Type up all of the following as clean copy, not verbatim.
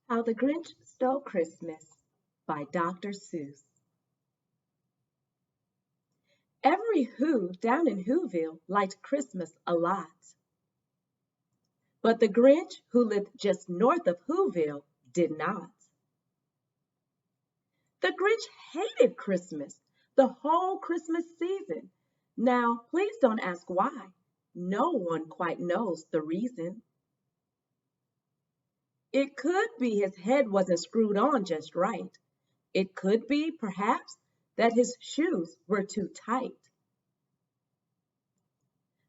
How the Grinch Stole Christmas by Dr. Seuss. Every Who down in Whoville liked Christmas a lot. But the Grinch, who lived just north of Whoville, did not. The Grinch hated Christmas, the whole Christmas season. Now, please don't ask why. No one quite knows the reason. It could be his head wasn't screwed on just right. It could be, perhaps, that his shoes were too tight.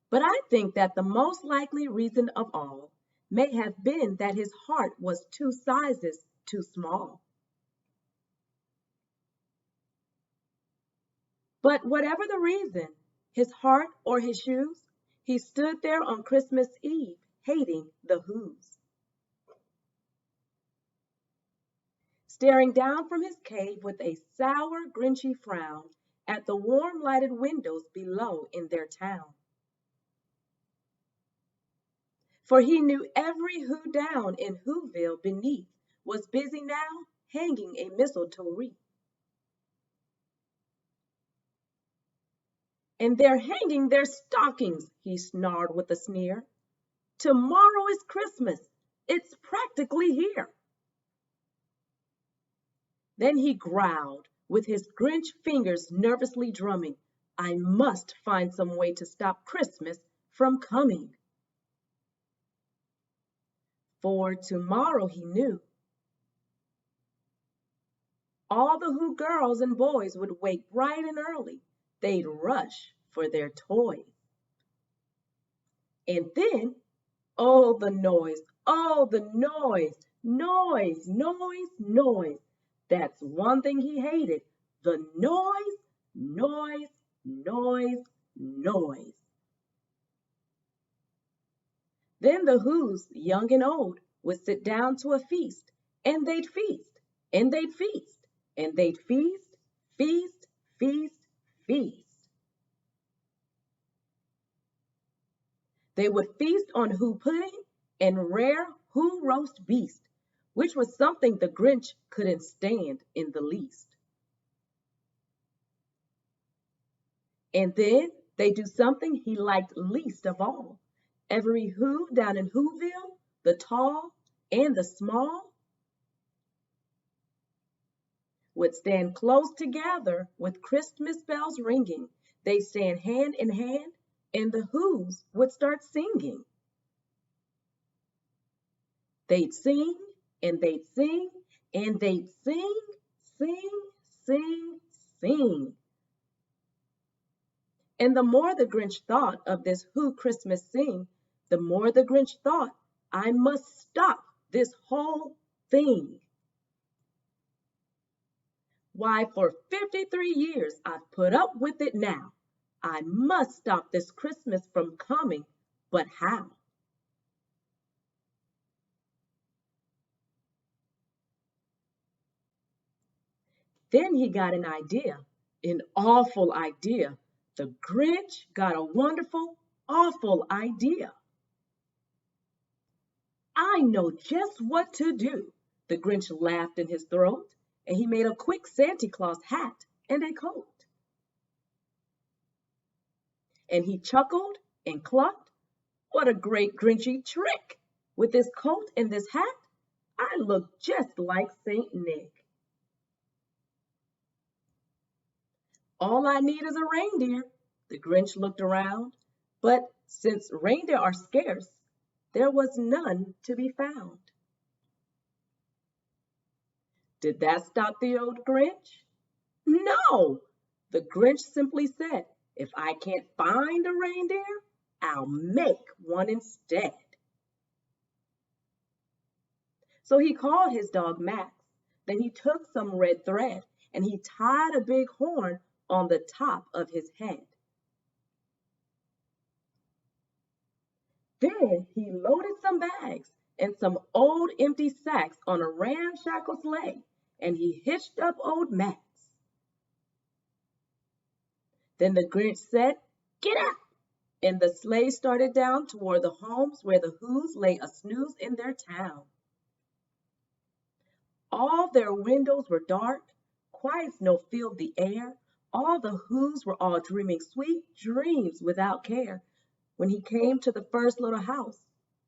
But I think that the most likely reason of all may have been that his heart was 2 sizes too small. But whatever the reason, his heart or his shoes, he stood there on Christmas Eve hating the Whos. Staring down from his cave with a sour, grinchy frown at the warm lighted windows below in their town. For he knew every Who down in Whoville beneath was busy now hanging a mistletoe wreath. And they're hanging their stockings, he snarled with a sneer. Tomorrow is Christmas. It's practically here. Then he growled, with his Grinch fingers nervously drumming, I must find some way to stop Christmas from coming. For tomorrow, he knew, all the Who girls and boys would wake bright and early. They'd rush for their toys. And then, oh, the noise, oh, the noise, noise, noise, noise. That's one thing he hated, the noise, noise, noise, noise. Then the Whos, young and old, would sit down to a feast, and they'd feast, and they'd feast, and they'd feast, feast, feast, feast. They would feast on Who pudding and rare Who roast beast, which was something the Grinch couldn't stand in the least. And then they do something he liked least of all. Every Who down in Whoville, the tall and the small, would stand close together with Christmas bells ringing. They'd stand hand in hand, and the Whos would start singing. They'd sing, and they'd sing, and they'd sing, sing, sing, sing. And the more the Grinch thought of this Who Christmas sing, the more the Grinch thought, I must stop this whole thing. Why, for 53 years I've put up with it now. I must stop this Christmas from coming, but how? Then he got an awful idea. The Grinch got a wonderful, awful idea. I know just what to do. The Grinch laughed in his throat, and he made a quick Santa Claus hat and a coat. And he chuckled and clucked. What a great Grinchy trick! With this coat and this hat, I look just like Saint Nick. All I need is a reindeer. The Grinch looked around, but since reindeer are scarce, there was none to be found. Did that stop the old Grinch? No! The Grinch simply said, if I can't find a reindeer, I'll make one instead. So he called his dog Max. Then he took some red thread and he tied a big horn on the top of his head. Then he loaded some bags and some old empty sacks on a ramshackle sleigh, and he hitched up old Max. Then the Grinch said, get up! And the sleigh started down toward the homes where the Whos lay a snooze in their town. All their windows were dark, quiet snow filled the air, all the Whos were all dreaming sweet dreams without care when he came to the first little house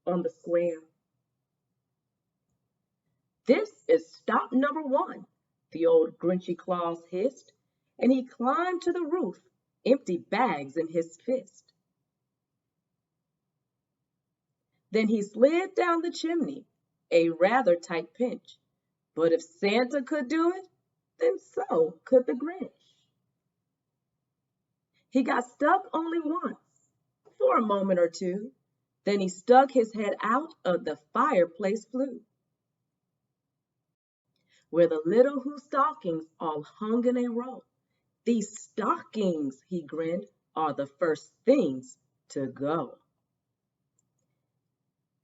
on the square. "This is stop number one," the old Grinchy Claus hissed, and he climbed to the roof, empty bags in his fist. Then he slid down the chimney, a rather tight pinch, but if Santa could do it, then so could the Grinch. He got stuck only once, for a moment or two, then he stuck his head out of the fireplace flue, where the little Who stockings all hung in a row. "These stockings," he grinned, "are the first things to go."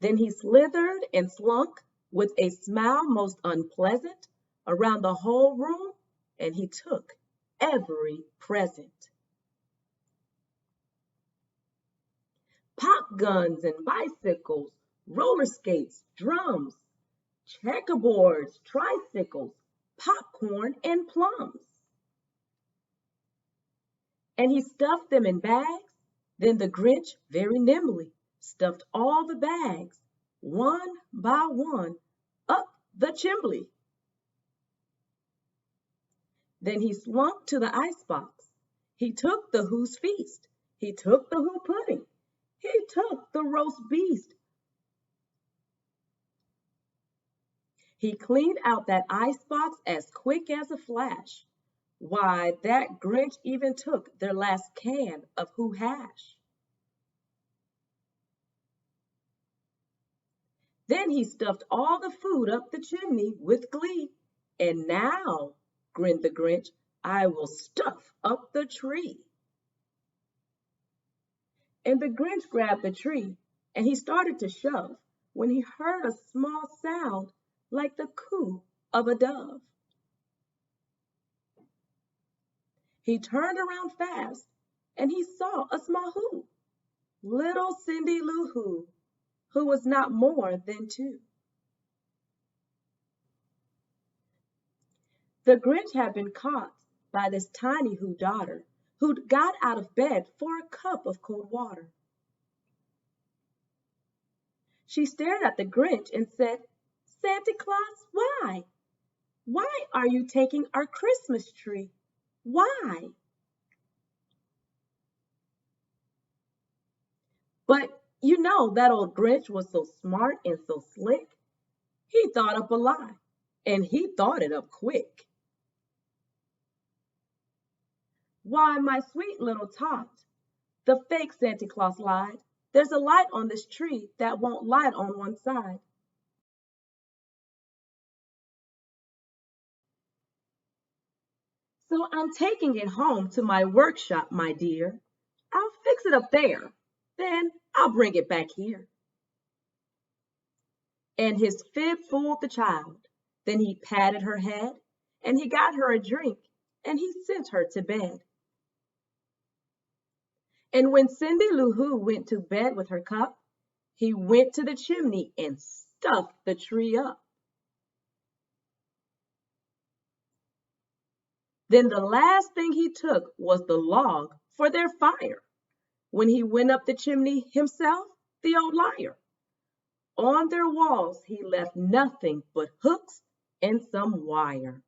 Then he slithered and slunk with a smile most unpleasant around the whole room, and he took every present. Pop guns and bicycles, roller skates, drums, checkerboards, tricycles, popcorn, and plums. And he stuffed them in bags. Then the Grinch very nimbly stuffed all the bags, one by one, up the chimbley. Then he slunk to the icebox. He took the Who's feast. He took the Who pudding. He took the roast beast. He cleaned out that icebox as quick as a flash. Why, that Grinch even took their last can of Who hash. Then he stuffed all the food up the chimney with glee. "And now," grinned the Grinch, "I will stuff up the tree." And the Grinch grabbed the tree, and he started to shove when he heard a small sound like the coo of a dove. He turned around fast, and he saw a small Who, little Cindy Lou who was not more than 2. The Grinch had been caught by this tiny Who daughter, who'd got out of bed for a cup of cold water. She stared at the Grinch and said, "Santa Claus, why? Why are you taking our Christmas tree? Why?" But you know that old Grinch was so smart and so slick. He thought up a lie, and he thought it up quick. "Why, my sweet little tot," the fake Santa Claus lied, "there's a light on this tree that won't light on one side." "So I'm taking it home to my workshop, my dear. I'll fix it up there, then I'll bring it back here." And his fib fooled the child. Then he patted her head, and he got her a drink, and he sent her to bed. And when Cindy Lou Who went to bed with her cup, he went to the chimney and stuffed the tree up. Then the last thing he took was the log for their fire. When he went up the chimney himself, the old liar. On their walls he left nothing but hooks and some wire.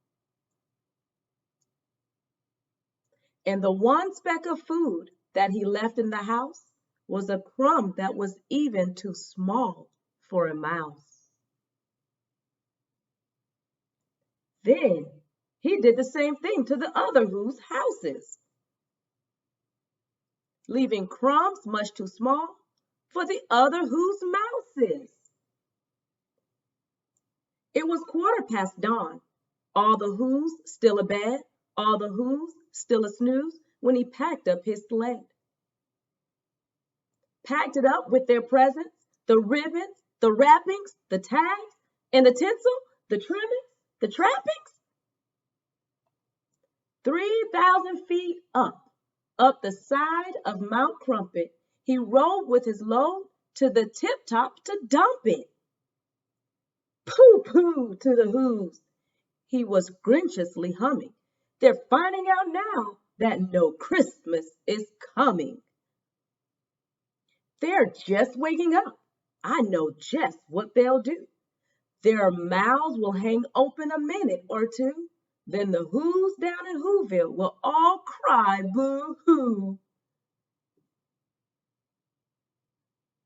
And the one speck of food that he left in the house was a crumb that was even too small for a mouse. Then he did the same thing to the other Who's houses, leaving crumbs much too small for the other Who's mouses. It was 1/4 past dawn, all the Who's still abed, all the Who's still a snooze, when he packed up his sled. Packed it up with their presents, the ribbons, the wrappings, the tags, and the tinsel, the trimmings, the trappings. 3,000 feet up the side of Mount Crumpet, he rode with his load to the tip top to dump it. "Pooh, pooh," to the Who's. He was Grinchiously humming. They're finding out now that no Christmas is coming. They're just waking up. I know just what they'll do. Their mouths will hang open a minute or two. Then the Who's down in Who-ville will all cry boo-hoo.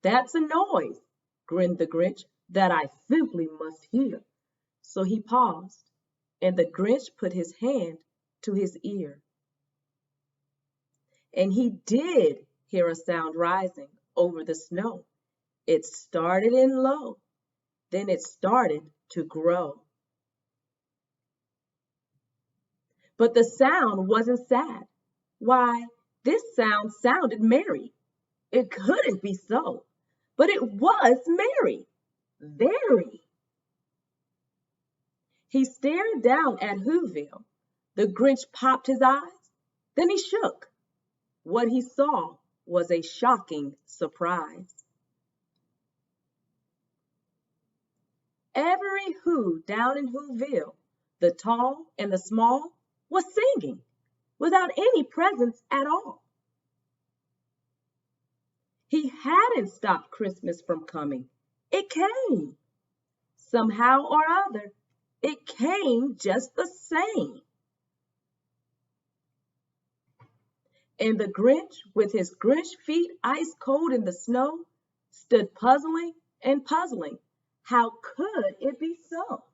That's a noise, grinned the Grinch, that I simply must hear. So he paused, and the Grinch put his hand to his ear. And he did hear a sound rising over the snow. It started in low, then it started to grow. But the sound wasn't sad. Why, this sound sounded merry. It couldn't be so, but it was merry, very. He stared down at Whoville. The Grinch popped his eyes, then he shook. What he saw was a shocking surprise. Every Who down in Whoville, the tall and the small, was singing without any presents at all. He hadn't stopped Christmas from coming. It came. Somehow or other, it came just the same. And the Grinch, with his Grinch feet ice cold in the snow, stood puzzling and puzzling. How could it be so?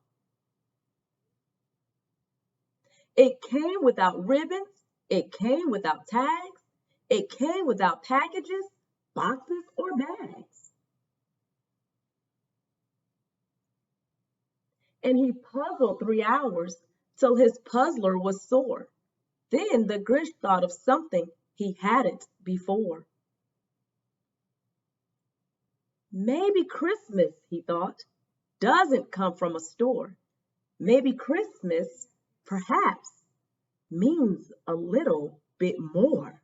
It came without ribbons. It came without tags. It came without packages, boxes, or bags. And he puzzled 3 hours till his puzzler was sore. Then the Grinch thought of something he hadn't before. Maybe Christmas, he thought, doesn't come from a store. Maybe Christmas, perhaps, means a little bit more.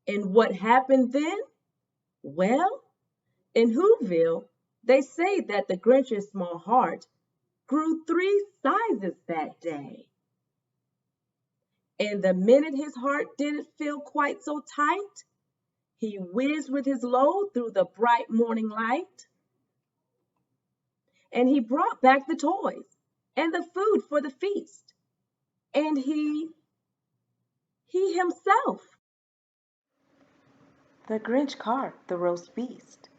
And what happened then? Well, in Whoville, they say that the Grinch's small heart grew 3 sizes that day. And the minute his heart didn't feel quite so tight, he whizzed with his load through the bright morning light. And he brought back the toys and the food for the feast. And he himself. The Grinch carved the roast beast.